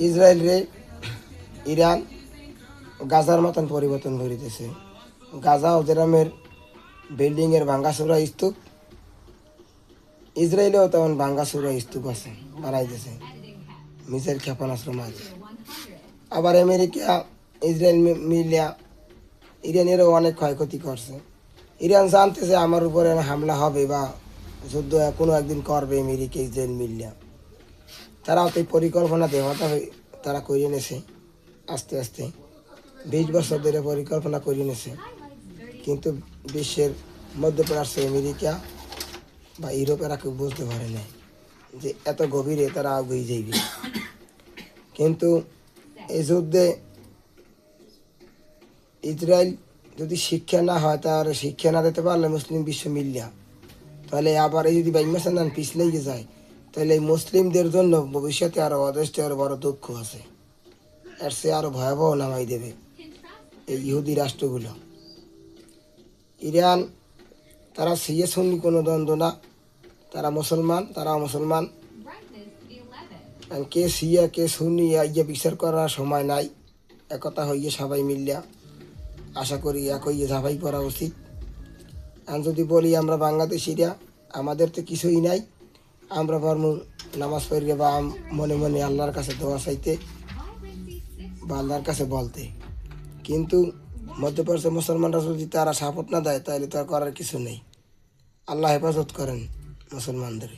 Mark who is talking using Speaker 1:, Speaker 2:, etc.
Speaker 1: Israel রে Iran গাজার মতন পরিবর্তন করিতেছে। গাজা ও জেরামের বিল্ডিংয়ের ভাঙ্গাচুরা স্তূপ, ইসরায়েলেও তেমন ভাঙ্গাচুরা স্তূপ আছে, বানাইতেছে মিসাইল ক্ষেপণাস্ত্র মাঝ। আবার আমেরিকা ইসরায়েল মিলিয়া ইরানেরও অনেক ক্ষয়ক্ষতি করছে। ইরান জানতেছে আমার উপরে হামলা হবে বা যুদ্ধ কোনো একদিন করবে আমেরিকা ইসরায়েল মিলিয়া। তারাও তো পরিকল্পনা দেওয়াটা তারা করে নেছে আস্তে আস্তে 20 বছর ধরে পরিকল্পনা করে নেছে। কিন্তু বিশ্বের মধ্যপ্রাচ্য আমেরিকা বা ইউরোপেরা কেউ বুঝতে পারে না যে এত গভীরে তারা আগুয়ে যাইবে। কিন্তু এই যুদ্ধে ইসরায়েল যদি শিক্ষা না হয়, তার শিক্ষা না দিতে পারলে মুসলিম বিশ্ব মিলিয়া, তাহলে আবার এই যদি বাইমাসান পিছলেই যায়, তাহলে এই মুসলিমদের জন্য ভবিষ্যতে আরও অদৃষ্ট আরও বড় দুঃখ আছে। এর সে আরও ভয়াবহ নামাই দেবে এই ইহুদি রাষ্ট্রগুলো। ইরান তারা সিয়ে সুন্নি কোনো দ্বন্দ্ব না, তারা মুসলমান, তারাও মুসলমান। কে সিয়া কে সুন্নি ইয়ে বিচার করার সময় নাই, একতা হইয়ে সবাই মিলিয়া আশা করি এক হইয়ে ঝাঁপাই করা উচিত। আর যদি বলি আমরা বাংলাদেশিরা, আমাদের তো কিছুই নাই, আমরা পারমু নামাজ পড়িয়ে বা মনে মনে আল্লাহর কাছে দোয়া চাইতে বা আল্লাহর কাছে বলতে। কিন্তু মধ্যপ্রাচ্য মুসলমানরা যদি তারা সাপোর্ট না দেয়, তাহলে তো আর করার কিছু নেই। আল্লাহ হেফাজত করেন মুসলমানদের।